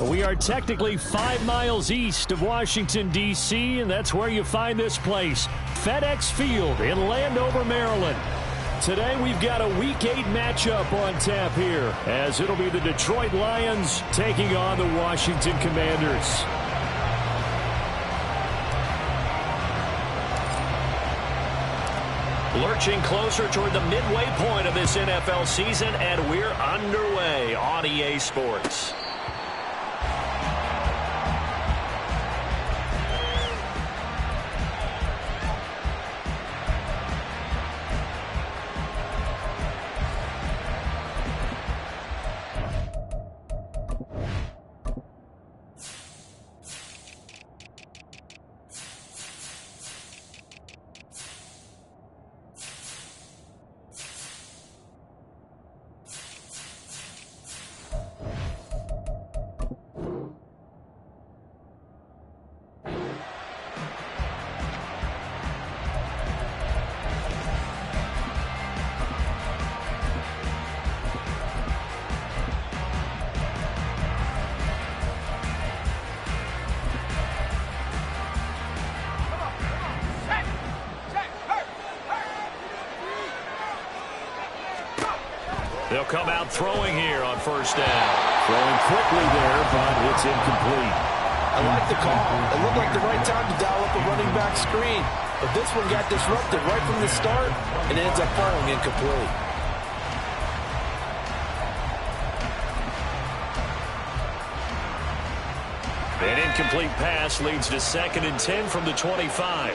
We are technically 5 miles east of Washington, D.C., and that's where you find this place, FedEx Field in Landover, Maryland. Today we've got a Week 8 matchup on tap here, as it'll be the Detroit Lions taking on the Washington Commanders. Lurching closer toward the midway point of this NFL season, and we're underway on EA Sports. They'll come out throwing here on first down. Throwing quickly there, but it's incomplete. I like the call. It looked like the right time to dial up a running back screen. But this one got disrupted right from the start and ends up falling incomplete. An incomplete pass leads to 2nd and 10 from the 25.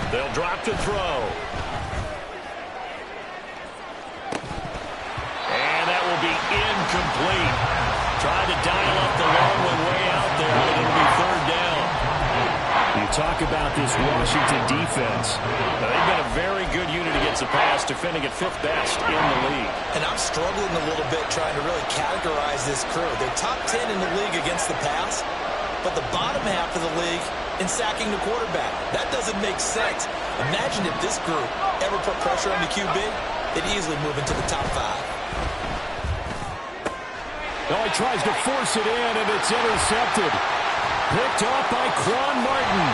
They'll drop to throw. And that will be incomplete. Tried to dial up the long one way out there, but it'll be 3rd down. You talk about this Washington defense. Now, they've been a very good unit against the pass, defending at 5th best in the league. And I'm struggling a little bit trying to really categorize this crew. They're top 10 in the league against the pass, but the bottom half of the league in sacking the quarterback. That doesn't make sense. Imagine if this group ever put pressure on the QB, they'd easily move into the top 5. Oh, he tries to force it in, and it's intercepted. Picked off by Quan Martin.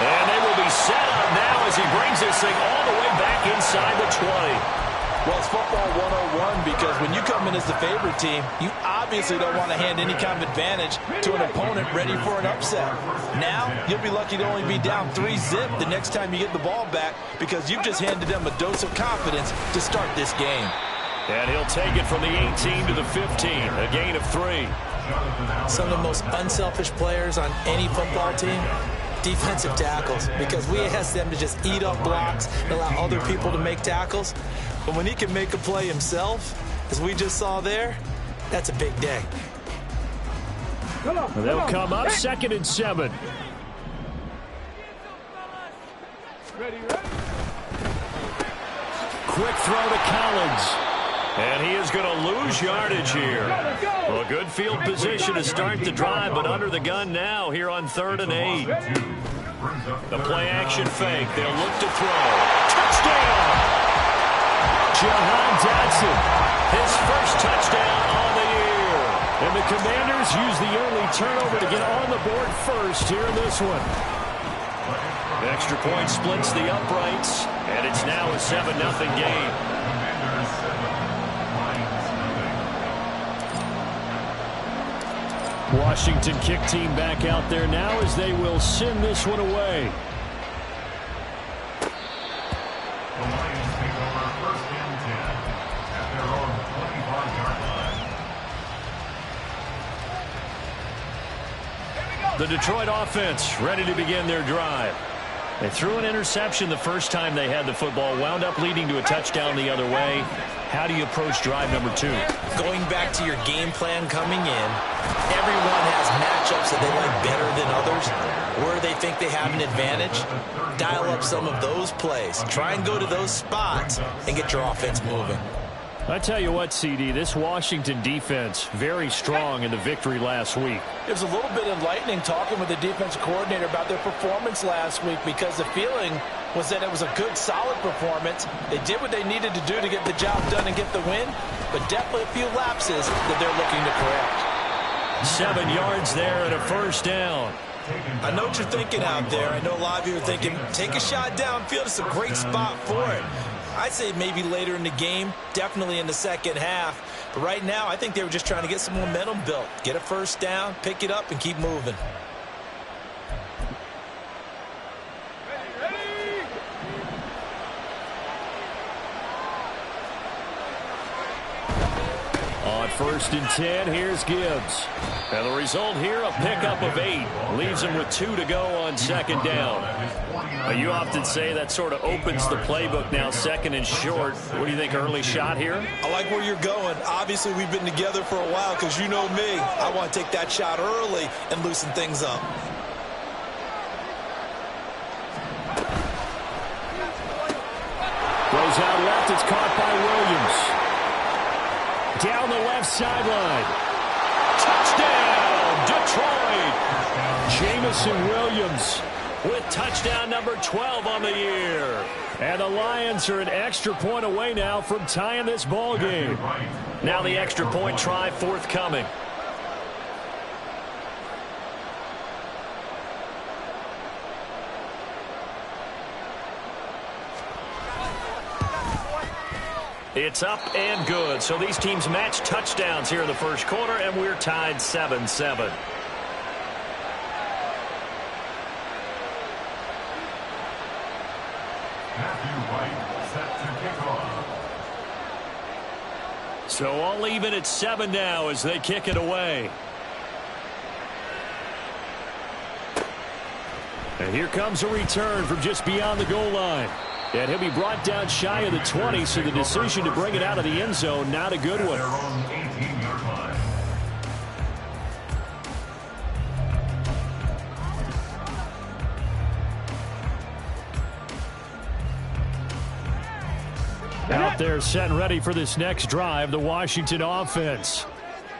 And they will be set up now as he brings this thing all the way back inside the 20. Well, it's football 101 because when you come in as the favorite team, you obviously don't want to hand any kind of advantage to an opponent ready for an upset. Now, you'll be lucky to only be down 3-0 the next time you get the ball back because you've just handed them a dose of confidence to start this game. And he'll take it from the 18 to the 15, a gain of 3. Some of the most unselfish players on any football team, defensive tackles, because we ask them to just eat up blocks and allow other people to make tackles. But when he can make a play himself, as we just saw there, that's a big day. They'll come up 2nd and 7. Quick throw to Collins. And he is going to lose yardage here. Well, good field position to start the drive, but under the gun now here on 3rd and 8. The play-action fake. They'll look to throw. Touchdown! Jahan Dotson, his first touchdown on the year. And the Commanders use the early turnover to get on the board first here in this one. The extra point splits the uprights, and it's now a 7-0 game. Washington kick team back out there now as they will send this one away. The Lions take over 1st and 10 at their own 25-yard line. The Detroit offense ready to begin their drive. They threw an interception the first time they had the football, wound up leading to a touchdown the other way. How do you approach drive number 2? Going back to your game plan coming in, everyone has matchups that they like better than others, where they think they have an advantage. Dial up some of those plays. Try and go to those spots and get your offense moving. I tell you what, CD, this Washington defense, very strong in the victory last week. It was a little bit enlightening talking with the defensive coordinator about their performance last week because the feeling was that it was a good, solid performance. They did what they needed to do to get the job done and get the win, but definitely a few lapses that they're looking to correct. 7 yards there and a first down. I know what you're thinking out there. I know a lot of you are thinking, take a shot downfield. It's a great spot for it. I'd say maybe later in the game, definitely in the second half. But right now, I think they were just trying to get some momentum built. Get a first down, pick it up, and keep moving. On 1st and 10, here's Gibbs. And the result here, a pickup of 8. Leaves him with 2 to go on 2nd down. You often say that sort of opens the playbook now, 2nd and short. What do you think, early shot here? I like where you're going. Obviously, we've been together for a while because you know me. I want to take that shot early and loosen things up. Goes out left. It's caught by Williams. Down the left sideline. Touchdown, Detroit! Jamison Williams with touchdown number 12 on the year. And the Lions are an extra point away now from tying this ball game. Now the extra point try forthcoming. It's up and good. So these teams match touchdowns here in the first quarter, and we're tied 7-7. So all even at 7 now as they kick it away. And here comes a return from just beyond the goal line. And he'll be brought down shy of the 20, so the decision to bring it out of the end zone, not a good one. Out there set and ready for this next drive, the Washington offense.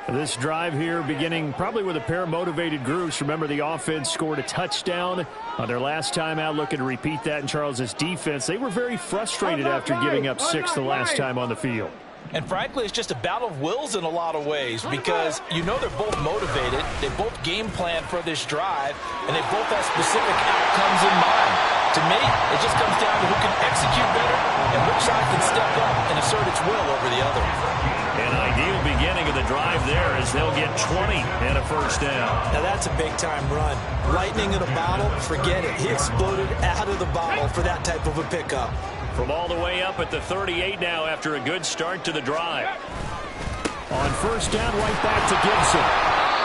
This drive here beginning probably with a pair of motivated groups. Remember, the offense scored a touchdown on their last time out, looking to repeat that in Charles's defense. They were very frustrated after giving up 6 the last time on the field. And frankly, it's just a battle of wills in a lot of ways because you know they're both motivated. They both game plan for this drive, and they both have specific outcomes in mind. To me, it just comes down to who can execute better and which side can step up and assert its will over the other. An ideal beginning of the drive there as they'll get 20 and a first down. Now that's a big-time run. Lightning in a bottle, forget it. He exploded out of the bottle for that type of a pickup. From all the way up at the 38 now after a good start to the drive. On first down, right back to Gibson.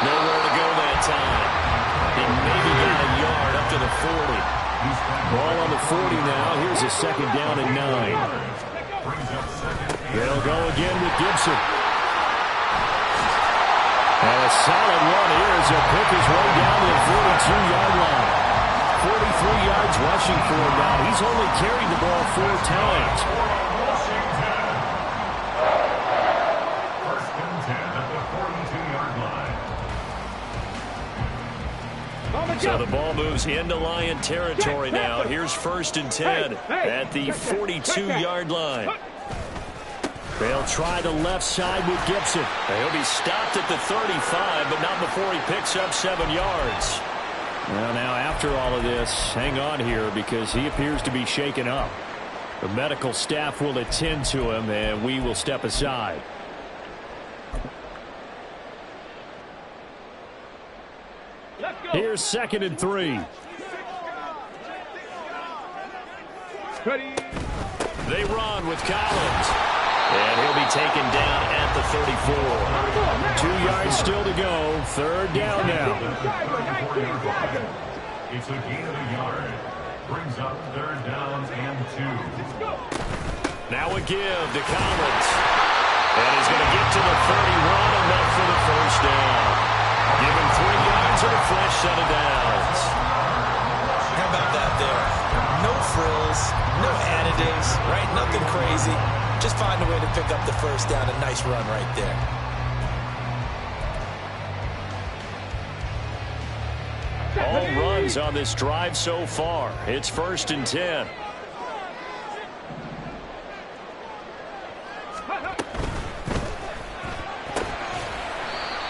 Nowhere to go that time. He maybe got a yard up to the 40. Ball on the 40 now. Here's a second down and 9. They'll go again with Gibson. And a solid run here as he'll pick his way down to the 42-yard line. 43 yards rushing for him now. He's only carried the ball 4 times. First and 10 at the 42-yard line. So the ball moves into Lion territory now. Here's first and 10 at the 42-yard line. They'll try the left side with Gibson. He'll be stopped at the 35, but not before he picks up 7 yards. Well, now after all of this, hang on here because he appears to be shaken up. The medical staff will attend to him, and we will step aside. Here's second and 3. They run with Collins. And he'll be taken down at the 34. 2 yards still to go. Third down now. It's a gain of a yard. Brings up third down and 2. Now a give to Collins. And he's going to get to the 31, enough for the first down. Give him 3 yards and a fresh set of downs. How about that there? No frills, no additives, right? Nothing crazy. Just find a way to pick up the first down. A nice run right there. All runs on this drive so far. It's first and 10.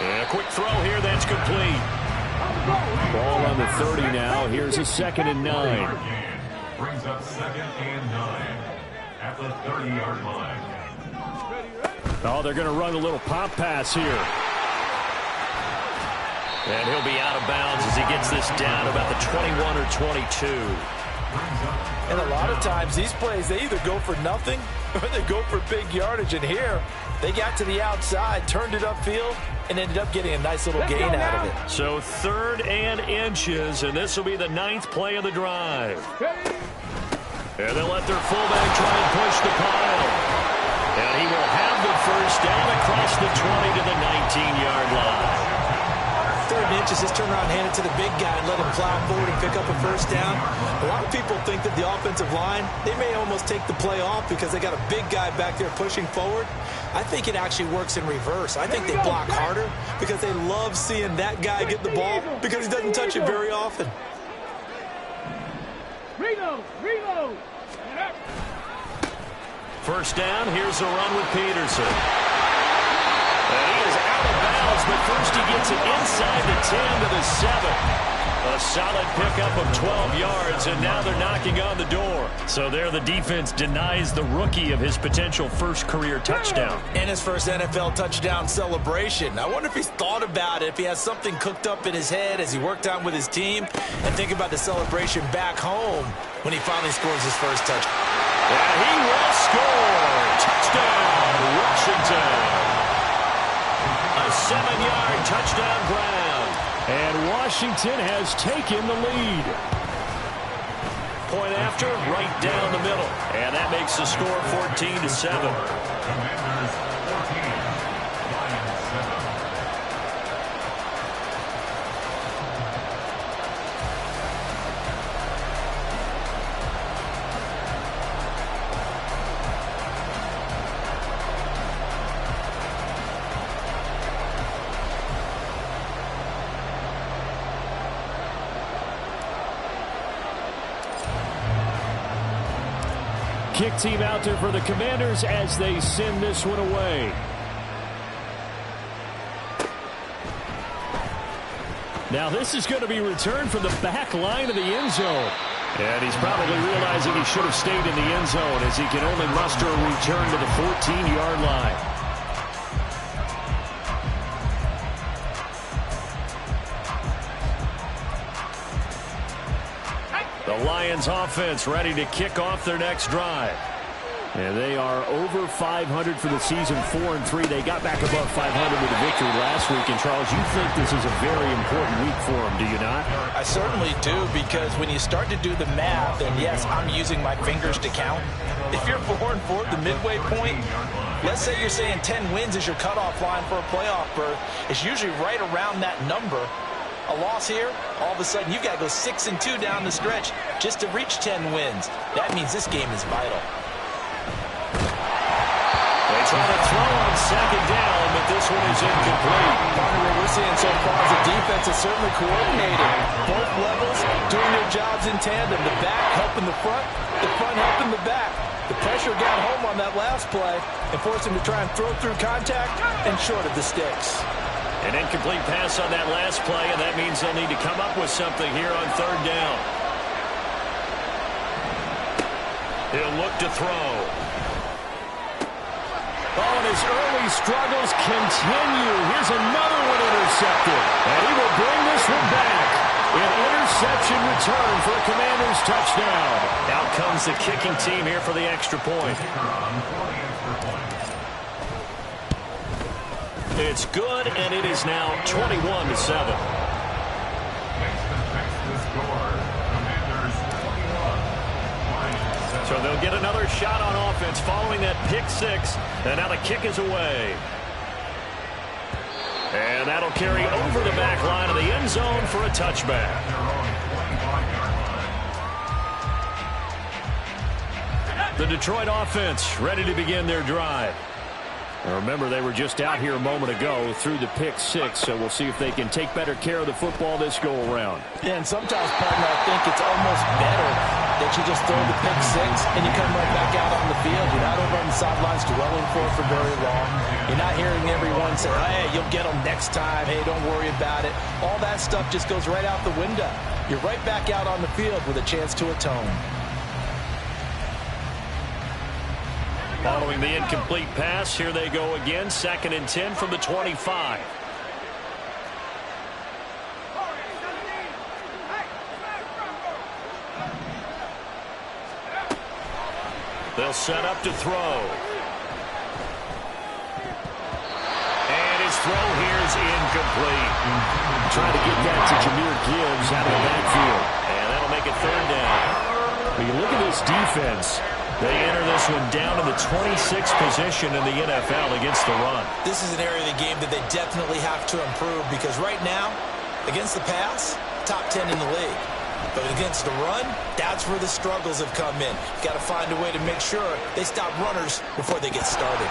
And a quick throw here that's complete. Ball on the 30 now. Here's a second and 9. Brings up second and 9 at the 30-yard line. Oh, they're going to run a little pop pass here. And he'll be out of bounds as he gets this down about the 21 or 22. And a lot of times these plays, they either go for nothing or they go for big yardage. And here, they got to the outside, turned it upfield, and ended up getting a nice little gain out of it. So 3rd and inches, and this will be the 9th play of the drive. And they'll let their fullback try and push the pile. And he will have the first down across the 20 to the 19-yard line. 3rd and inches, just turn around, hand it to the big guy, and let him plow forward and pick up a first down. A lot of people think that the offensive line, they may almost take the play off because they got a big guy back there pushing forward. I think it actually works in reverse. I think they block harder because they love seeing that guy get the ball because he doesn't touch it very often. Reload. First down, here's a run with Peterson. And he is out of bounds, but first he gets it inside the 10 to the 7. A solid pickup of 12 yards, and now they're knocking on the door. So there the defense denies the rookie of his potential first career touchdown. And his first NFL touchdown celebration. I wonder if he's thought about it, if he has something cooked up in his head as he worked on with his team, and think about the celebration back home when he finally scores his first touchdown. And he will score. Touchdown, Washington. A 7-yard touchdown grab. And Washington has taken the lead. Point after, right down the middle. And that makes the score 14-7. Commanders 14, Lions 7. Kick team out there for the Commanders as they send this one away. Now this is going to be returned from the back line of the end zone. And he's probably realizing he should have stayed in the end zone as he can only muster a return to the 14-yard line. The Lions offense ready to kick off their next drive. And they are over 500 for the season, 4-3. They got back above 500 with a victory last week. And, Charles, you think this is a very important week for them, do you not? I certainly do, because when you start to do the math, and yes, I'm using my fingers to count. If you're 4-4 at the midway point, let's say you're saying 10 wins is your cutoff line for a playoff berth. It's usually right around that number. A loss here, all of a sudden you've got to go 6-2 down the stretch just to reach 10 wins. That means this game is vital. They try to throw on second down, but this one is incomplete. Partner, what we're seeing so far is the defense is certainly coordinated. Both levels doing their jobs in tandem. The back helping the front helping the back. The pressure got home on that last play and forced him to try and throw through contact and short of the sticks. An incomplete pass on that last play, and that means they'll need to come up with something here on third down. He'll look to throw. Oh, and his early struggles continue. Here's another one intercepted. And he will bring this one back. An interception return for a Commanders touchdown. Out comes the kicking team here for the extra point. It's good, and it is now 21-7. So they'll get another shot on offense following that pick six. And now the kick is away. And that'll carry over the back line of the end zone for a touchback. The Detroit offense ready to begin their drive. Now remember, they were just out here a moment ago through the pick six, so we'll see if they can take better care of the football this go-around. Yeah, and sometimes, partner, I think it's almost better that you just throw the pick six and you come right back out on the field. You're not over on the sidelines dwelling for very long. You're not hearing everyone say, hey, you'll get them next time. Hey, don't worry about it. All that stuff just goes right out the window. You're right back out on the field with a chance to atone. Following the incomplete pass, here they go again. 2nd and 10 from the 25. They'll set up to throw. And his throw here is incomplete. Trying to get that to Jahmyr Gibbs out of the backfield. And that'll make it 3rd down. When you look at this defense, they enter this one down in the 26th position in the NFL against the run. This is an area of the game that they definitely have to improve, because right now, against the pass, top 10 in the league. But against the run, that's where the struggles have come in. You've got to find a way to make sure they stop runners before they get started.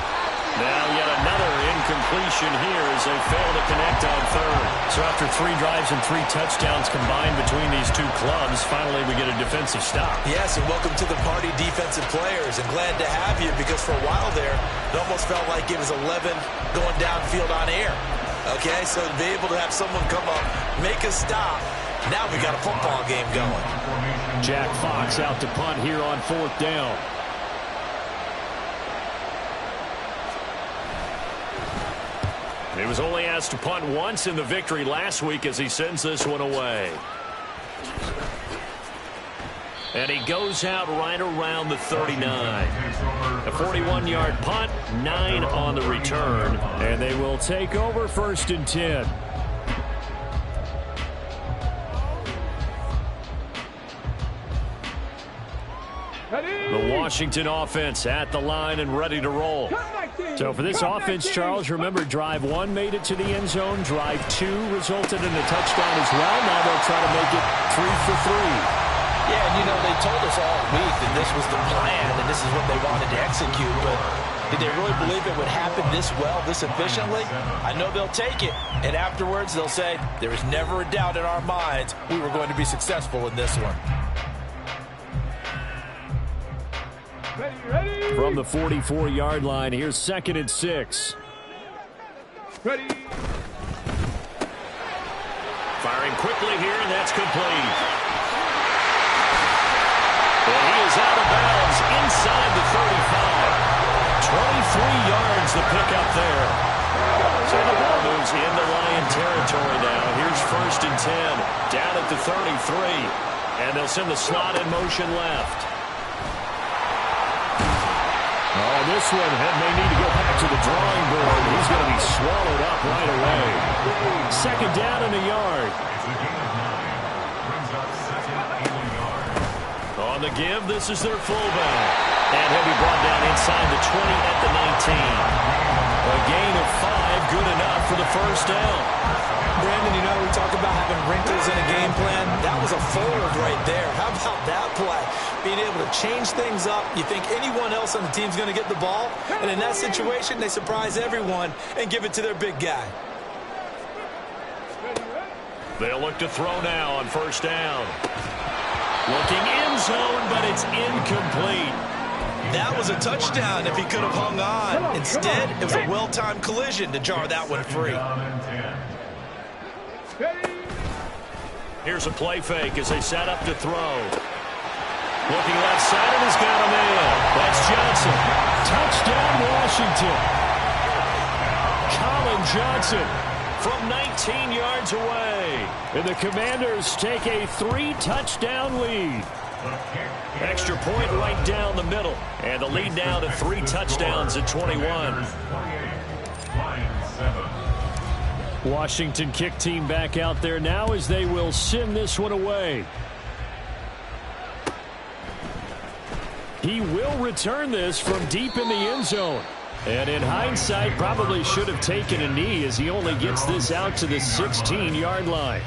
Now yet another incompletion here as they fail to connect on 3rd. So after 3 drives and 3 touchdowns combined between these two clubs, finally we get a defensive stop. Yes, and welcome to the party, defensive players, and glad to have you, because for a while there, it almost felt like it was 11 going downfield on air. Okay, so to be able to have someone come up, make a stop, now we got a football game going. Jack Fox out to punt here on 4th down. He was only asked to punt once in the victory last week as he sends this one away. And he goes out right around the 39. A 41-yard punt, 9 on the return. And they will take over 1st and 10. The Washington offense at the line and ready to roll. So for this offense, Charles, remember, drive 1 made it to the end zone. Drive 2 resulted in a touchdown as well. Now they'll try to make it 3 for 3. Yeah, and you know, they told us all week that this was the plan and this is what they wanted to execute, but did they really believe it would happen this well, this efficiently? I know they'll take it, and afterwards they'll say, there was never a doubt in our minds we were going to be successful in this one. From the 44-yard line, here's 2nd and 6. Ready. Firing quickly here, and that's complete. And he is out of bounds inside the 35. 23 yards the pickup there. So the ball moves into Lion territory now. Here's 1st and 10. Down at the 33. And they'll send the slot in motion left. Oh, this one may need to go back to the drawing board. He's going to be swallowed up right away. 2nd down and a yard. On the give, this is their fullback. And he'll be brought down inside the 20 at the 19. A gain of 5, good enough for the 1st down. Brandon, you know, we talk about having wrinkles in a game plan. That was a fold right there. How about that play? Being able to change things up. You think anyone else on the team's going to get the ball? And in that situation, they surprise everyone and give it to their big guy. They'll look to throw now on 1st down. Looking end zone, but it's incomplete. That was a touchdown if he could have hung on. Instead, it was a well-timed collision to jar that one free. Here's a play fake as they set up to throw. Looking left side, and he's got a man. That's Johnson. Touchdown, Washington. Colin Johnson from 19 yards away. And the Commanders take a 3-touchdown lead. Extra point right down the middle. And the lead now to 3 touchdowns at 21. Washington kick team back out there now as they will send this one away. He will return this from deep in the end zone. And in hindsight, probably should have taken a knee as he only gets this out to the 16-yard line.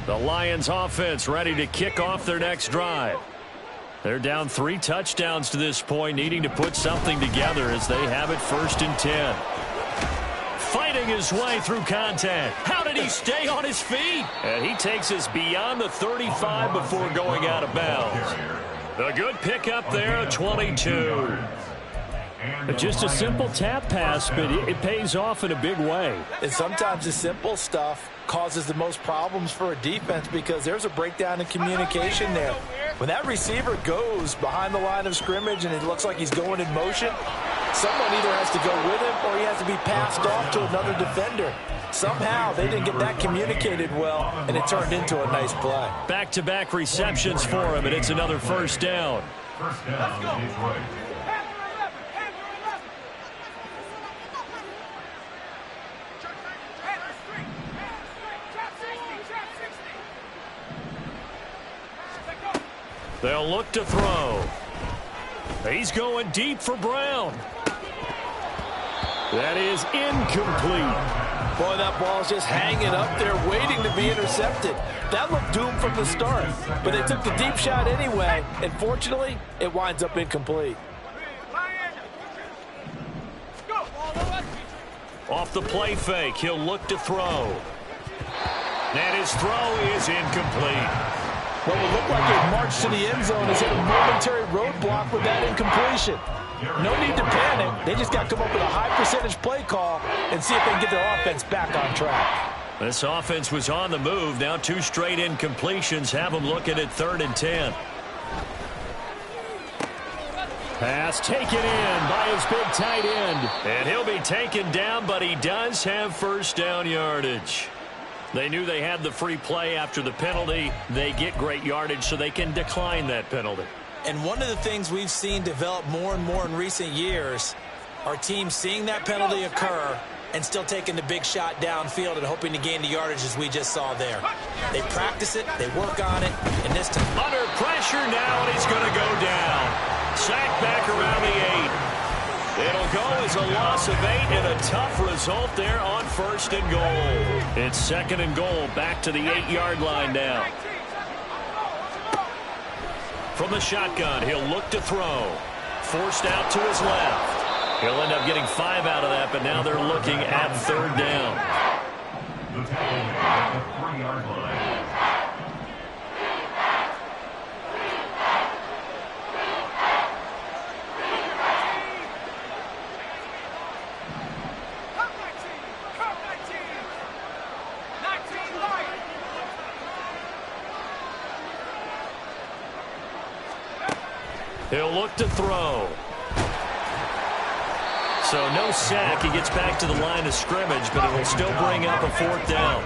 The Lions offense ready to kick off their next drive. They're down 3 touchdowns to this point, needing to put something together as they have it 1st and 10. Fighting his way through contact. How did he stay on his feet? And he takes us beyond the 35 before going out of bounds. The good pickup there, 22. Just a simple tap pass, but it pays off in a big way. And sometimes the simple stuff causes the most problems for a defense because there's a breakdown in communication there. When that receiver goes behind the line of scrimmage and it looks like he's going in motion, someone either has to go with him or he has to be passed off to another defender. Somehow they didn't get that communicated well, and it turned into a nice play. Back-to-back receptions for him, and it's another 1st down. First down, Detroit. They'll look to throw. He's going deep for Brown. That is incomplete. Boy, that ball's just hanging up there waiting to be intercepted. That looked doomed from the start, but they took the deep shot anyway, and fortunately, it winds up incomplete. Off the play fake, he'll look to throw. And his throw is incomplete. What will look like a march to the end zone is hit a momentary roadblock with that incompletion. No need to panic. They just got to come up with a high percentage play call and see if they can get their offense back on track. This offense was on the move. Now 2 straight incompletions have them looking at 3rd and 10. Pass taken in by his big tight end. And he'll be taken down, but he does have 1st down yardage. They knew they had the free play after the penalty. They get great yardage so they can decline that penalty. And one of the things we've seen develop more and more in recent years are teams seeing that penalty occur and still taking the big shot downfield and hoping to gain the yardage as we just saw there. They practice it, they work on it, and this time... Under pressure now, and he's going to go down. Sacked back around the 8. It'll go as a loss of 8 and a tough result there on 1st and goal. It's 2nd and goal, back to the 8-yard line now. From the shotgun, he'll look to throw. Forced out to his left. He'll end up getting 5 out of that, but now they're looking at 3rd down. The tackle at the 3-yard line. He'll look to throw. So no sack. He gets back to the line of scrimmage, but it'll still bring up a 4th down.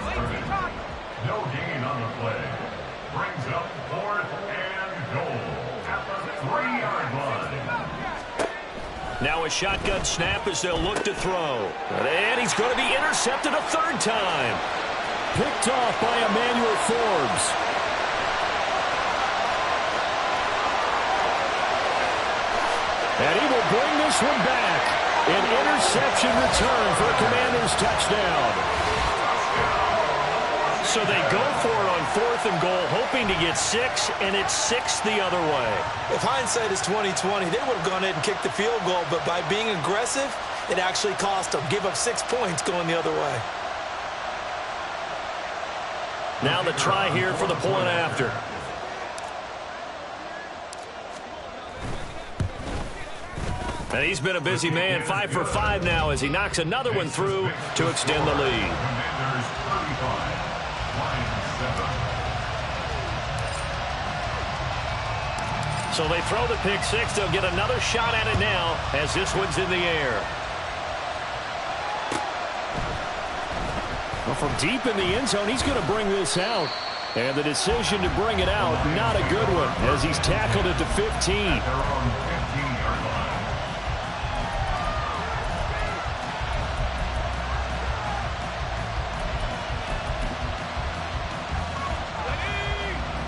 No gain on the play. Brings up 4th and goal at the 3-yard line. Now a shotgun snap as they'll look to throw. And he's going to be intercepted a 3rd time. Picked off by Emmanuel Forbes. And he will bring this one back. An interception return for a Commanders touchdown. So they go for it on 4th and goal, hoping to get 6, and it's 6 the other way. If hindsight is 20/20, they would have gone in and kicked the field goal, but by being aggressive, it actually cost them. Give up 6 points going the other way. Now the try here for the point after. And he's been a busy man, 5 for 5 now as he knocks another one through to extend the lead. Commanders 35, Lions 7. So they throw the pick 6. They'll get another shot at it now as this one's in the air. Well, from deep in the end zone, he's going to bring this out. And the decision to bring it out, not a good one, as he's tackled it to 15. They're on 15-yard line.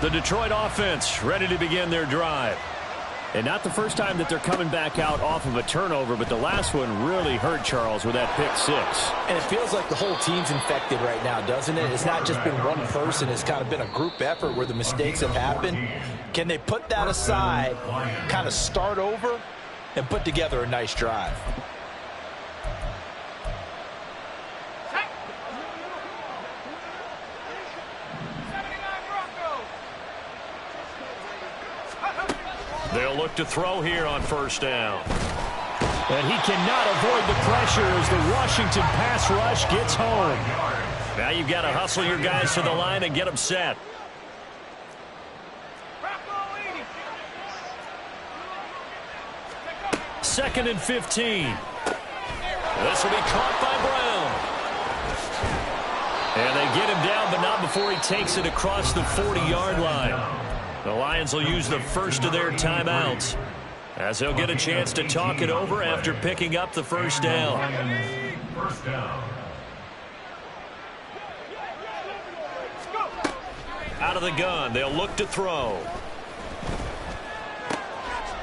The Detroit offense ready to begin their drive. And not the first time that they're coming back out off of a turnover, but the last one really hurt Charles with that pick 6. And it feels like the whole team's infected right now, doesn't it? It's not just been one person. It's kind of been a group effort where the mistakes have happened. Can they put that aside, kind of start over, and put together a nice drive? They'll look to throw here on 1st down. And he cannot avoid the pressure as the Washington pass rush gets home. Now you've got to hustle your guys to the line and get them set. Second and 15. This will be caught by Brown. And they get him down, but not before he takes it across the 40-yard line. The Lions will use the first of their timeouts as they'll get a chance to talk it over after picking up the 1st down. First down. Out of the gun, they'll look to throw.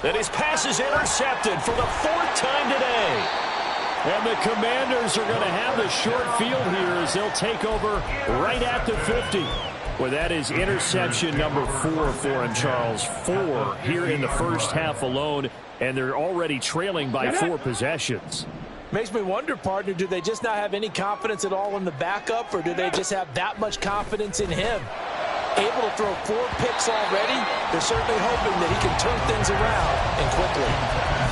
And his pass is intercepted for the 4th time today. And the Commanders are going to have the short field here as they'll take over right at the 50. Well, that is interception number 4 for him, Charles. 4 here in the first half alone, and they're already trailing by 4 possessions. Makes me wonder, partner, do they just not have any confidence at all in the backup, or do they just have that much confidence in him? Able to throw 4 picks already, they're certainly hoping that he can turn things around and quickly.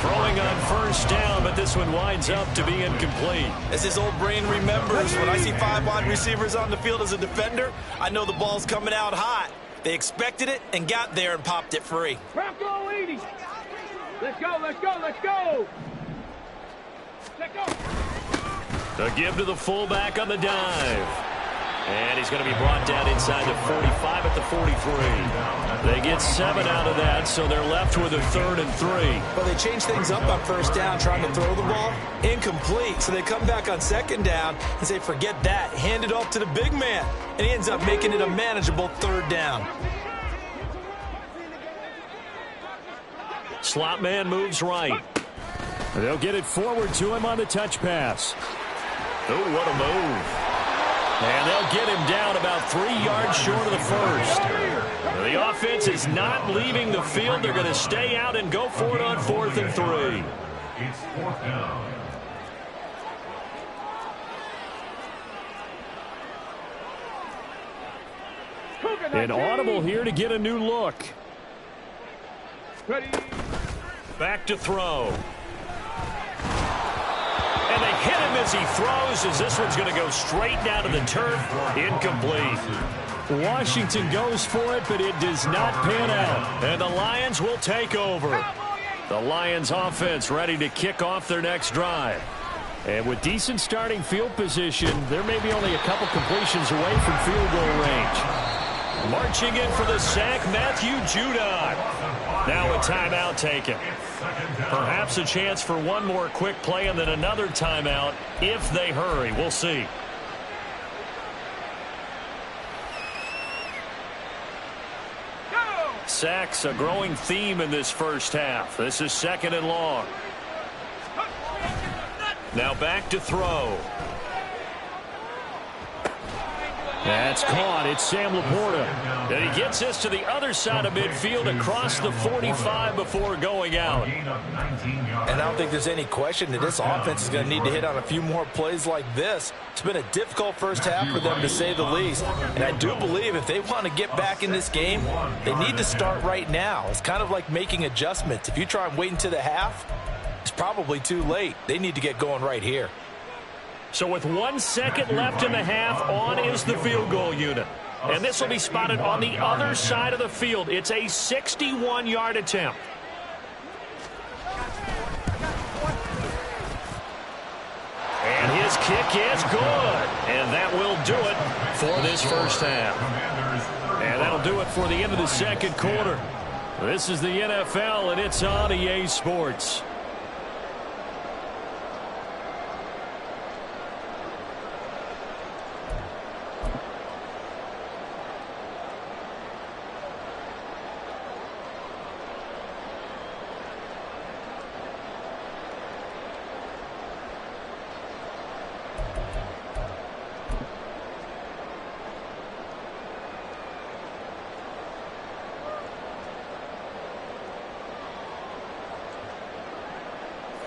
Throwing on 1st down, but this one winds up to be incomplete. As his old brain remembers, when I see 5 wide receivers on the field as a defender, I know the ball's coming out hot. They expected it and got there and popped it free. Let's go, let's go, let's go, let's go. Let's go. The give to the fullback on the dive. And he's going to be brought down inside the 45 at the 43. They get 7 out of that, so they're left with a 3rd and 3. Well, they changed things up on 1st down, trying to throw the ball. Incomplete. So they come back on 2nd down and say, forget that. Hand it off to the big man. And he ends up making it a manageable 3rd down. Slot man moves right. They'll get it forward to him on the touch pass. Oh, what a move. And they'll get him down about 3 yards short of the 1st. The offense is not leaving the field. They're going to stay out and go for it on 4th and 3. It's 4th down. An audible here to get a new look. Ready. Back to throw. And they hit him as he throws, as this one's going to go straight down to the turf. Incomplete. Washington goes for it, but it does not pan out. And the Lions will take over. The Lions offense ready to kick off their next drive. And with decent starting field position, they're maybe only a couple completions away from field goal range. Marching in for the sack, Matthew Judon. Now a timeout taken. Perhaps a chance for one more quick play and then another timeout if they hurry. We'll see. Sacks, a growing theme in this first half. This is 2nd and long. Now back to throw. That's caught. It's Sam Laporta. And he gets this to the other side of midfield across the 45 before going out. And I don't think there's any question that this offense is going to need to hit on a few more plays like this. It's been a difficult first half for them, to say the least. And I do believe if they want to get back in this game, they need to start right now. It's kind of like making adjustments. If you try and wait until the half, it's probably too late. They need to get going right here. So with 1 second left in the half, on is the field goal unit. And this will be spotted on the other side of the field. It's a 61-yard attempt. And his kick is good. And that will do it for this first half. And that'll do it for the end of the second quarter. This is the NFL, and it's on EA Sports.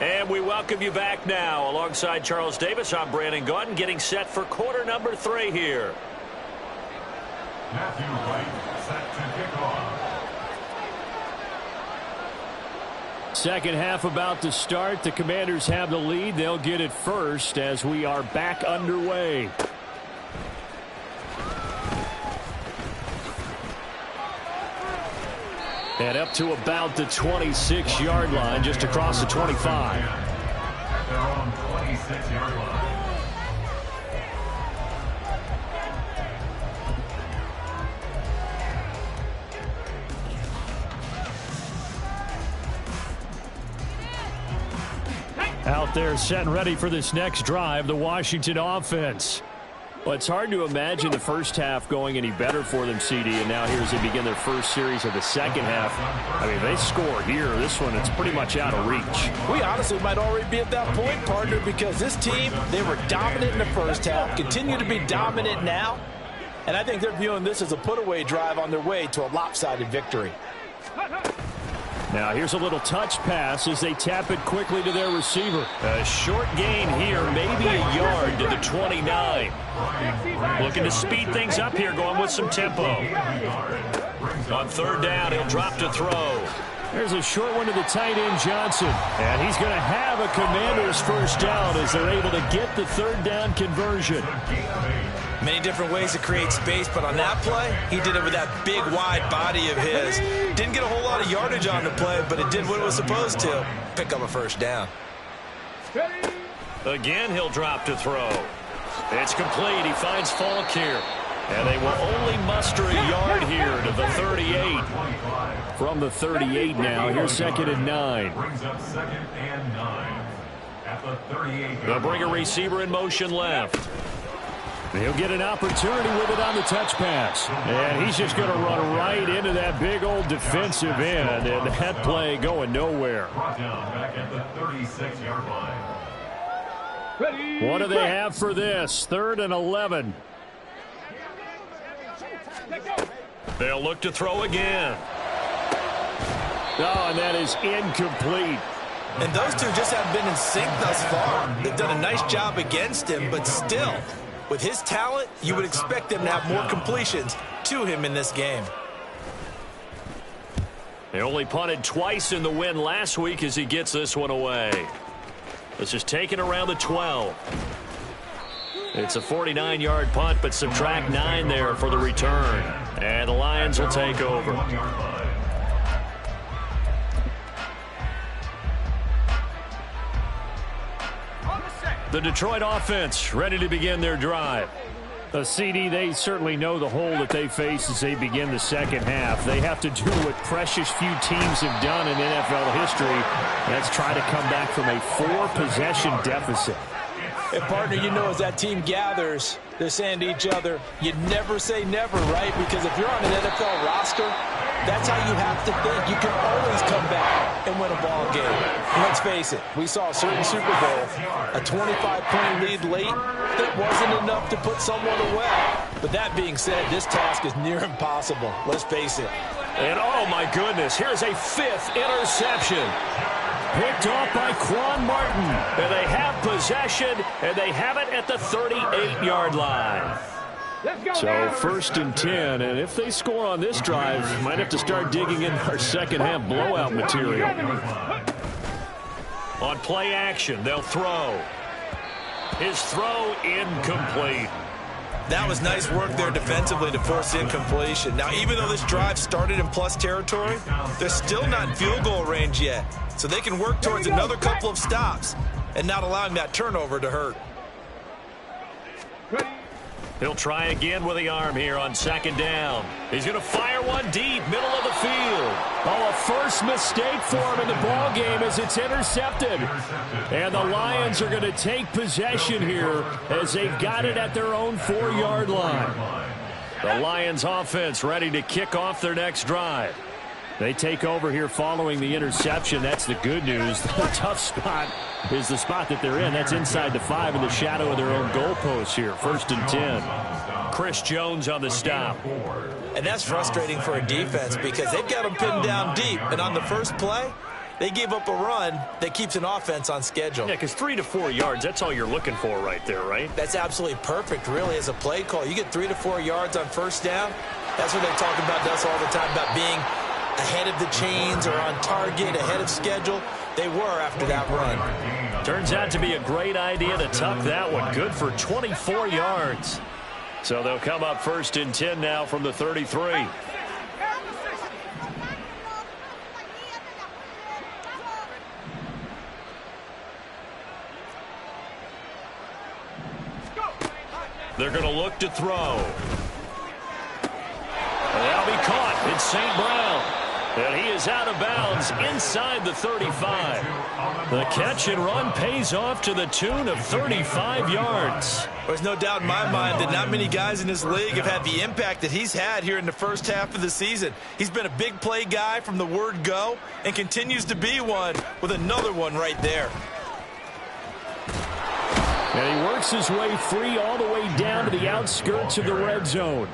And we welcome you back now. Alongside Charles Davis, I'm Brandon Gaudin, getting set for quarter number 3 here. Matthew Wright set to kick off. Second half about to start. The Commanders have the lead. They'll get it first as we are back underway. And up to about the 26-yard line, just across the 25. At their own 26-yard line. Out there set and ready for this next drive, the Washington offense. Well, it's hard to imagine the first half going any better for them, CD, and now here as they begin their first series of the second half. I mean, they score here. This one, it's pretty much out of reach. We honestly might already be at that point, partner, because this team, they were dominant in the first half, continue to be dominant now, and I think they're viewing this as a put-away drive on their way to a lopsided victory. Now here's a little touch pass as they tap it quickly to their receiver. A short gain here, maybe a yard to the 29. Looking to speed things up here, going with some tempo. On third down, he'll drop to throw. There's a short one to the tight end, Johnson. And he's going to have a Commander's first down as they're able to get the third down conversion. Many different ways to create space, but on that play, he did it with that big, wide body of his. Didn't get a whole lot of yardage on the play, but it did what it was supposed to. Pick up a first down. Again, he'll drop to throw. It's complete. He finds Falk here. And they will only muster a yard here to the 38. From the 38 now, here's 2nd and 9. Brings up 2nd and 9. At the 38. They'll bring a receiver in motion left. He'll get an opportunity with it on the touch pass. And he's just going to run right into that big old defensive end. And that play going nowhere. Brought down back at the 36-yard line. What do they have for this? 3rd and 11. They'll look to throw again. Oh, and that is incomplete. And those two just haven't been in sync thus far. They've done a nice job against him, but still, with his talent, you would expect them to have more completions to him in this game. They only punted twice in the win last week as he gets this one away. This is taken around the 12. It's a 49-yard punt, but subtract 9 there for the return. And the Lions will take over. The Detroit offense ready to begin their drive. CD, they certainly know the hole that they face as they begin the second half. They have to do what precious few teams have done in NFL history. That's try to come back from a 4-possession deficit. And, partner, you know as that team gathers, they're saying to each other, you never say never, right? Because if you're on an NFL roster, that's how you have to think. You can always come back and win a ball game. And let's face it, we saw a certain Super Bowl, a 25-point lead late that wasn't enough to put someone away. But that being said, this task is near impossible. Let's face it. And, oh, my goodness, here's a 5th interception. Picked off by Quan Martin. And they have possession, and they have it at the 38-yard line. So 1st and 10, and if they score on this drive, might have to start digging in our second-half blowout material. On play action, they'll throw. His throw incomplete. That was nice work there defensively to force incompletion. Now, even though this drive started in plus territory, they're still not in field goal range yet. So they can work towards another couple of stops and not allowing that turnover to hurt. He'll try again with the arm here on 2nd down. He's going to fire one deep, middle of the field. Oh, a first mistake for him in the ball game as it's intercepted. And the Lions are going to take possession here as they've got it at their own 4-yard line. The Lions offense ready to kick off their next drive. They take over here following the interception. That's the good news. The tough spot is the spot that they're in. That's inside the 5 in the shadow of their own goalpost here. 1st and 10. Chris Jones on the stop. And that's frustrating for a defense because they've got them pinned down deep. And on the first play, they gave up a run that keeps an offense on schedule. Yeah, because 3 to 4 yards, that's all you're looking for right there, right? That's absolutely perfect, really, as a play call. You get 3 to 4 yards on 1st down. That's what they talk about us all the time, about being ahead of the chains or on target, ahead of schedule. They were after that run. Turns out to be a great idea to tuck that one. Good for 24 yards. So they'll come up 1st and 10 now from the 33. They're going to look to throw. That'll be caught. It's St. Brown. And he is out of bounds inside the 35. The catch and run pays off to the tune of 35 yards. There's no doubt in my mind that not many guys in this league have had the impact that he's had here in the first half of the season. He's been a big play guy from the word go and continues to be one with another one right there. And he works his way free all the way down to the outskirts of the red zone.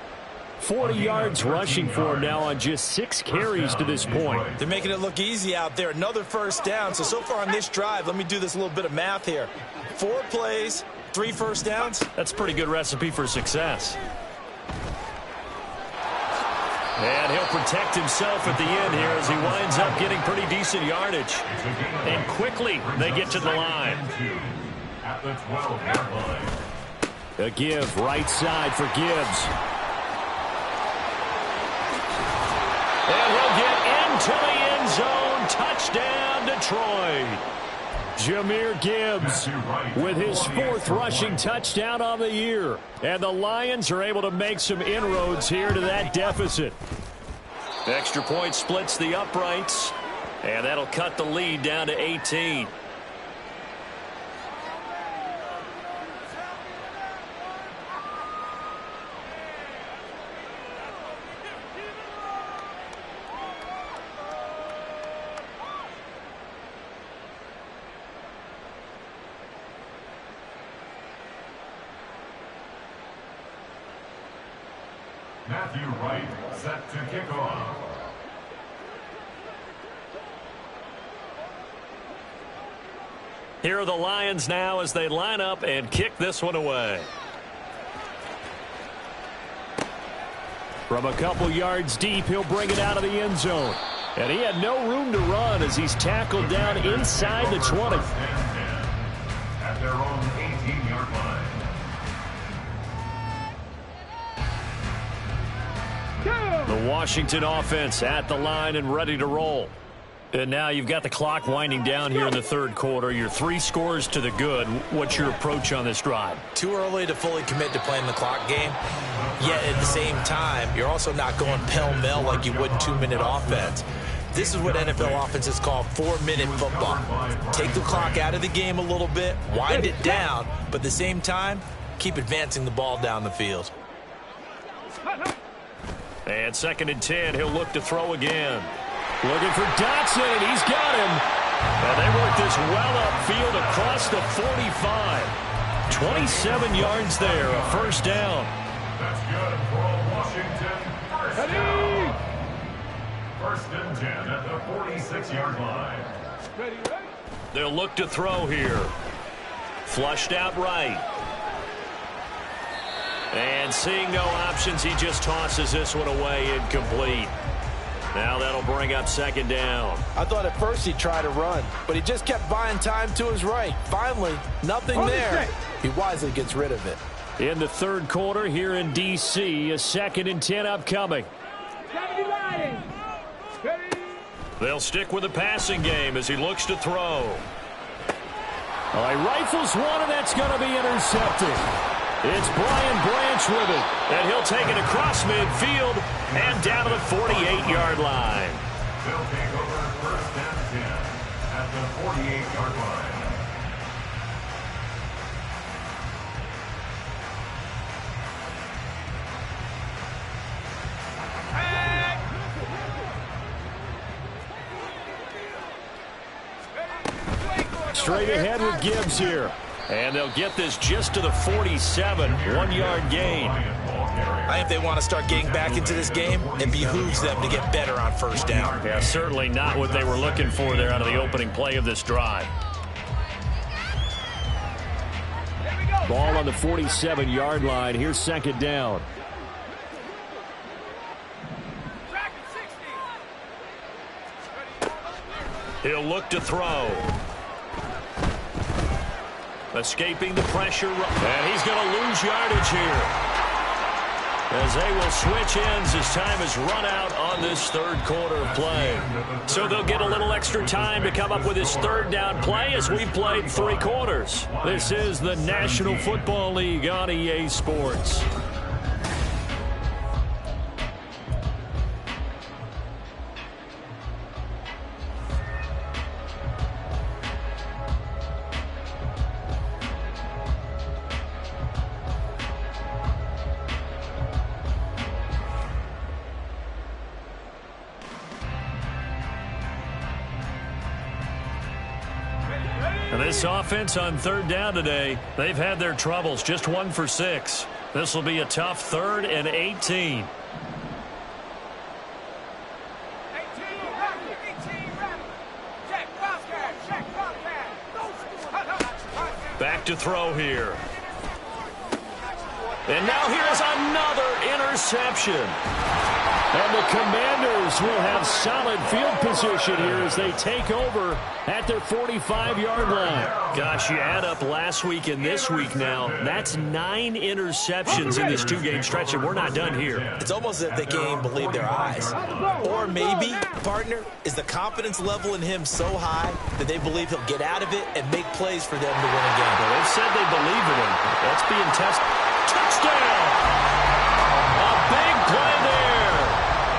40 yards rushing for him now on just 6 carries to this point. They're making it look easy out there. Another 1st down. So far on this drive, let me do this little bit of math here. 4 plays, 3 1st downs. That's a pretty good recipe for success. And he'll protect himself at the end here as he winds up getting pretty decent yardage. And quickly they get to the line. At the 12-yard line. A give right side for Gibbs. And he'll get into the end zone. Touchdown, Detroit. Jahmyr Gibbs with his 4th rushing touchdown on the year. And the Lions are able to make some inroads here to that deficit. The extra point splits the uprights. And that'll cut the lead down to 18. Matthew Wright set to kick off. Here are the Lions now as they line up and kick this one away. From a couple yards deep, he'll bring it out of the end zone. And he had no room to run as he's tackled down inside the 20. At their own 18-yard line. The Washington offense at the line and ready to roll. And now you've got the clock winding down here in the third quarter. You're 3 scores to the good. What's your approach on this drive? Too early to fully commit to playing the clock game. Yet at the same time, you're also not going pell-mell like you would in 2-minute offense. This is what NFL offenses call 4-minute football. Take the clock out of the game a little bit, wind it down, but at the same time, keep advancing the ball down the field. And 2nd and 10, he'll look to throw again. Looking for Dotson, and he's got him. And they work this well upfield across the 45. 27 yards there, a first down. That's good for Washington. First down. 1st and 10 at the 46-yard line. They'll look to throw here. Flushed out right. And seeing no options, he just tosses this one away, incomplete. Now that'll bring up 2nd down. I thought at first he'd try to run, but he just kept buying time to his right. Finally, nothing there. He wisely gets rid of it. In the third quarter here in D.C., a 2nd and 10 upcoming. They'll stick with the passing game as he looks to throw. He rifles one, and that's going to be intercepted. It's Brian Branch with it, and he'll take it across midfield and down to the 48-yard line. They'll take over 1st and 10 at the 48-yard line. Straight ahead with Gibbs here. And they'll get this just to the 47, 1-yard gain. I think if they want to start getting back into this game, it behooves them to get better on 1st down. Yeah, certainly not what they were looking for there out of the opening play of this drive. Ball on the 47-yard line. Here's 2nd down. He'll look to throw. Escaping the pressure, and he's going to lose yardage here. As they will switch ends as time has run out on this third quarter of play. So they'll get a little extra time to come up with this 3rd down play as we've played 3 quarters. This is the National Football League on EA Sports. This offense on 3rd down today, they've had their troubles, just 1 for 6. This will be a tough 3rd and 18. Back to throw here. And now here's another interception. And the Commanders will have solid field position here as they take over at their 45-yard line. Gosh, you add up last week and this week now, that's 9 interceptions in this 2-game stretch, and we're not done here. It's almost as if they can't even believe their eyes. Or maybe, partner, is the confidence level in him so high that they believe he'll get out of it and make plays for them to win a game. Well, they've said they believe in him. That's being tested. Touchdown! A big play there.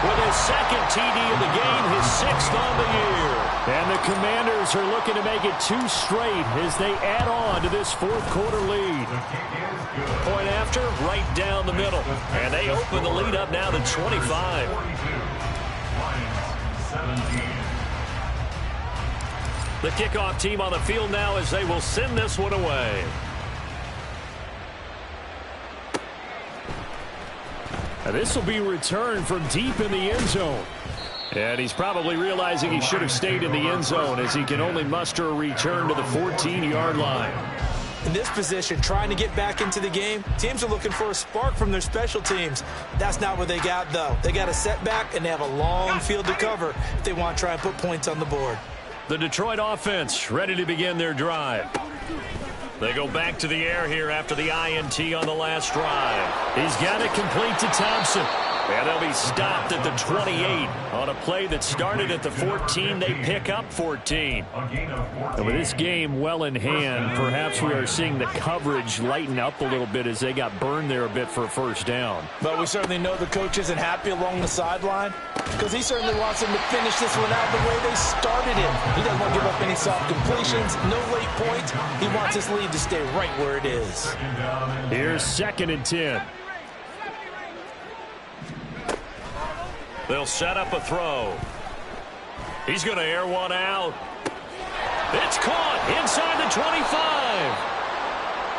With his 2nd TD of the game, his 6th on the year. And the Commanders are looking to make it 2 straight as they add on to this 4th quarter lead. Point after, right down the middle. And they open the lead up now to 25. The kickoff team on the field now as they will send this one away. And this will be returned from deep in the end zone. And he's probably realizing he should have stayed in the end zone as he can only muster a return to the 14-yard line. In this position, trying to get back into the game, teams are looking for a spark from their special teams. That's not what they got, though. They got a setback, and they have a long field to cover if they want to try and put points on the board. The Detroit offense ready to begin their drive. They go back to the air here after the INT on the last drive. He's got it complete to Thompson. And they'll be stopped at the 28 on a play that started at the 14. They pick up 14. And with this game well in hand, perhaps we are seeing the coverage lighten up a little bit as they got burned there a bit for a first down. But we certainly know the coach isn't happy along the sideline because he certainly wants them to finish this one out the way they started it. He doesn't want to give up any soft completions, no late points. He wants his lead to stay right where it is. Here's 2nd and 10. They'll set up a throw. He's going to air one out. It's caught inside the 25.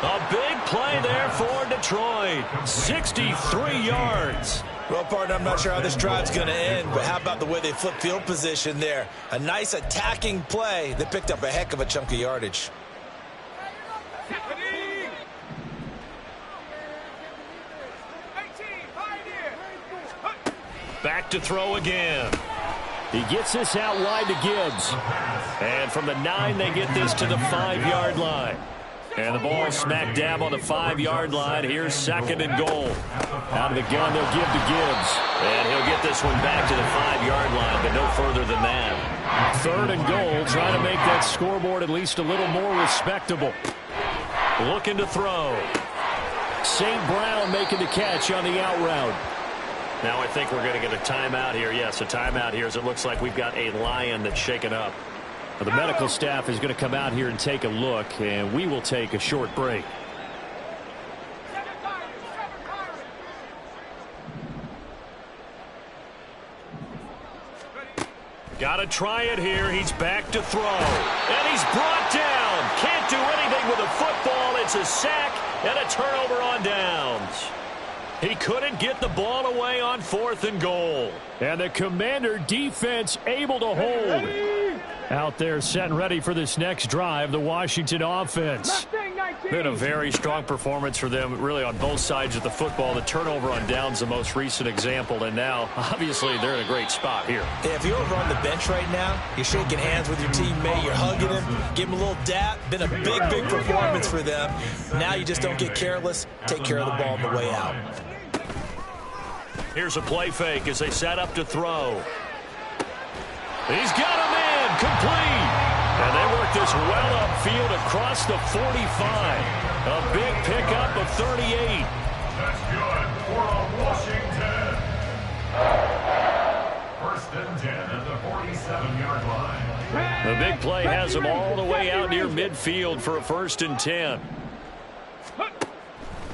A big play there for Detroit. 63 yards. Well, partner, I'm not sure how this drive's going to end, but how about the way they flip field position there? A nice attacking play that picked up a heck of a chunk of yardage. Back to throw again. He gets this out wide to Gibbs. And from the 9, they get this to the 5-yard line. And the ball smack dab on the 5-yard line. Here's 2nd and goal. Out of the gun, they'll give to Gibbs. And he'll get this one back to the 5-yard line, but no further than that. 3rd and goal, trying to make that scoreboard at least a little more respectable. Looking to throw. St. Brown making the catch on the out route. Now I think we're going to get a timeout here. Yes, a timeout here as it looks like we've got a Lion that's shaken up. The medical staff is going to come out here and take a look, and we will take a short break. Got to try it here. He's back to throw. And he's brought down. Can't do anything with a football. It's a sack and a turnover on downs. He couldn't get the ball away on 4th and goal. And the Commander defense able to hold. Out there set and ready for this next drive, the Washington offense. Been a very strong performance for them, really, on both sides of the football. The turnover on downs, the most recent example, and now, obviously, they're in a great spot here. Yeah, if you're over on the bench right now, you're shaking hands with your teammate, you're hugging him, give him a little dap. Been a big, big performance for them. Now you just don't get careless. Take care of the ball on the way out. Here's a play fake as they set up to throw. He's got him in, complete. And they work this well upfield across the 45. A big pickup of 38. That's good for Washington. 1st and 10 at the 47-yard line. The big play has them all the way out near midfield for a 1st and 10.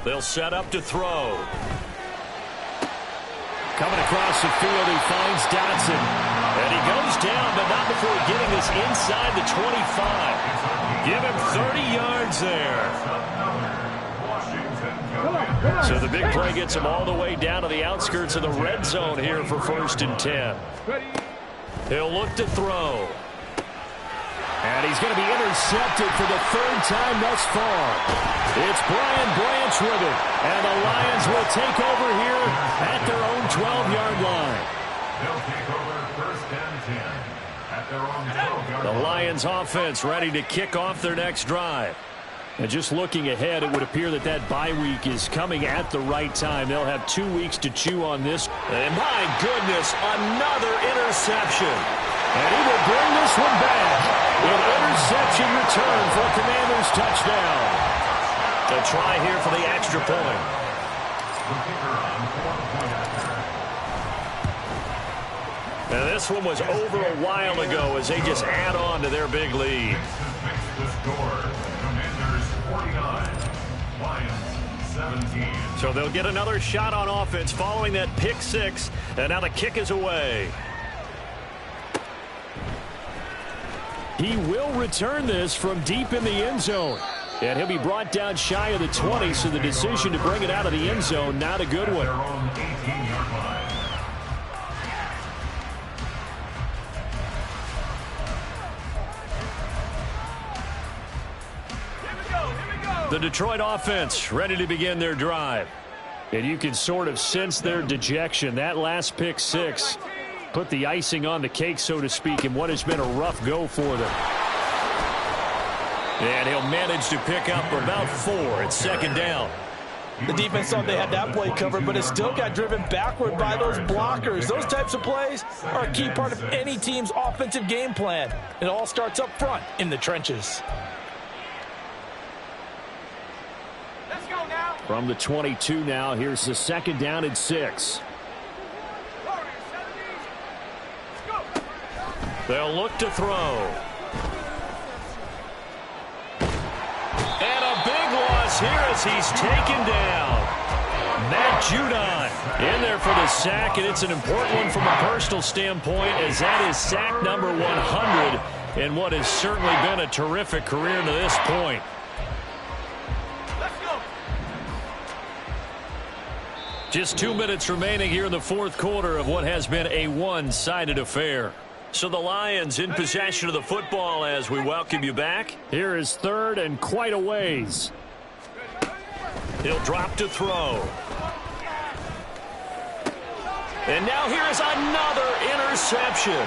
They'll set up to throw. Coming across the field, he finds Dotson. And he goes down, but not before getting this inside the 25. Give him 30 yards there. So the big play gets him all the way down to the outskirts of the red zone here for 1st and 10. He'll look to throw. And he's going to be intercepted for the 3rd time thus far. It's Brian Branch with it. And the Lions will take over here at their own 12-yard line. They'll take over 1st and 10 at their own 12-yard line. The Lions offense ready to kick off their next drive. And just looking ahead, it would appear that that bye week is coming at the right time. They'll have 2 weeks to chew on this. And my goodness, another interception. And he will bring this one back. An interception return for a Commanders touchdown. A try here for the extra point. And this one was over a while ago as they just add on to their big lead. So they'll get another shot on offense following that pick 6. And now the kick is away. He will return this from deep in the end zone. And he'll be brought down shy of the 20, so the decision to bring it out of the end zone, not a good one. The Detroit offense ready to begin their drive. And you can sort of sense their dejection. That last pick 6 put the icing on the cake, so to speak, in what has been a rough go for them. And he'll manage to pick up about 4 at 2nd down. The defense thought they had that play covered, but it still got driven backward by those blockers. Those types of plays are a key part of any team's offensive game plan. It all starts up front in the trenches. Let's go now. From the 22 now, here's the 2nd down and 6. They'll look to throw. And a big loss here as he's taken down. Matt Judon in there for the sack, and it's an important one from a personal standpoint, as that is sack number 100 in what has certainly been a terrific career to this point. Just 2 minutes remaining here in the 4th quarter of what has been a one-sided affair. So the Lions in possession of the football as we welcome you back. Here is 3rd and quite a ways. He'll drop to throw. And now here is another interception.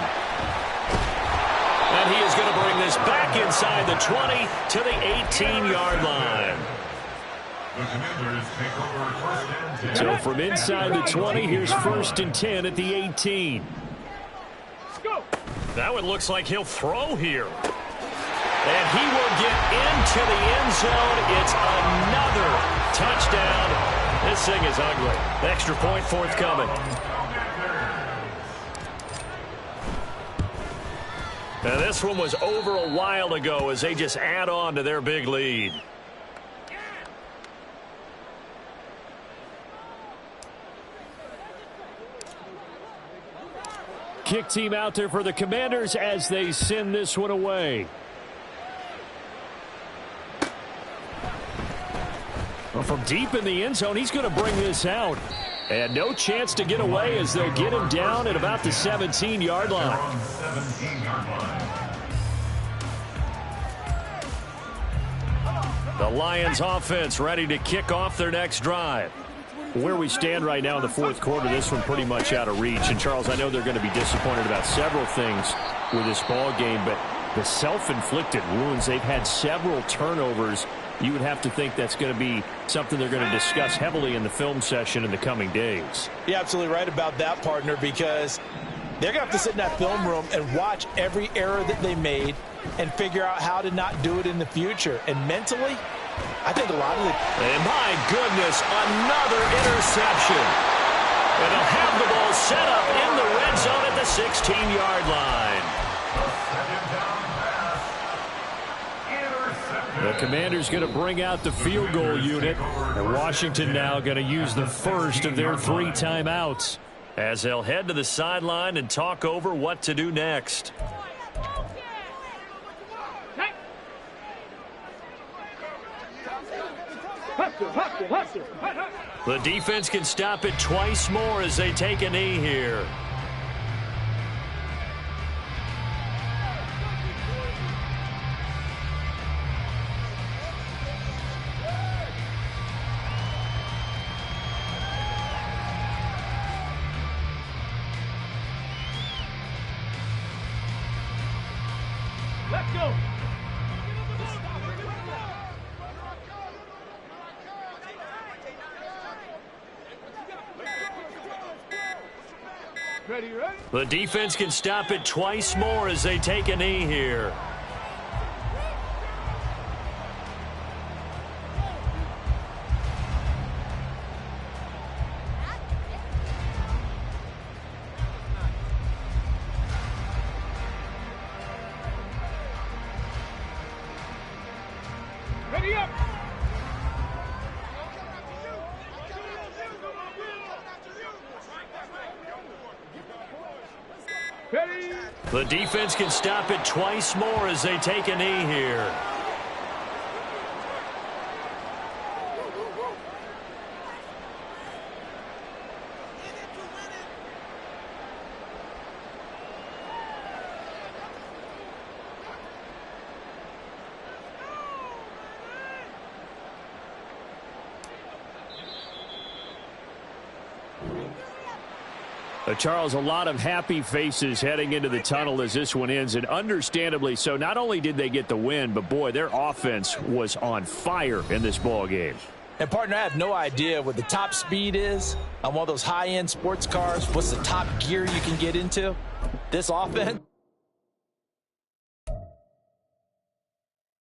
And he is going to bring this back inside the 20 to the 18-yard line. So from inside the 20, here's 1st and 10 at the 18. That one looks like he'll throw here. And he will get into the end zone. It's another touchdown. This thing is ugly. Extra point forthcoming. Now this one was over a while ago as they just add on to their big lead. Kick team out there for the Commanders as they send this one away. Well, from deep in the end zone, he's going to bring this out. And no chance to get away as they'll get him down at about the 17-yard line. The Lions offense ready to kick off their next drive. Where we stand right now in the 4th quarter, this one pretty much out of reach. And, Charles, I know they're going to be disappointed about several things with this ball game, but the self-inflicted wounds, they've had several turnovers. You would have to think that's going to be something they're going to discuss heavily in the film session in the coming days. You're absolutely right about that, partner, because they're going to have to sit in that film room and watch every error that they made and figure out how to not do it in the future. And mentally, I think a lot of it. And my goodness, another interception. And they'll have the ball set up in the red zone at the 16-yard line. The Commanders going to bring out the field goal unit. And Washington now going to use the first of their 3 timeouts as they'll head to the sideline and talk over what to do next. The defense can stop it twice more as they take a knee here. Let's go. Ready? The defense can stop it twice more as they take a knee here. Ready up. Ready. The defense can stop it twice more as they take a knee here. Charles, a lot of happy faces heading into the tunnel as this one ends, and understandably so. Not only did they get the win, but boy, their offense was on fire in this ball game. And, partner, I have no idea what the top speed is on one of those high-end sports cars. What's the top gear you can get into? This offense,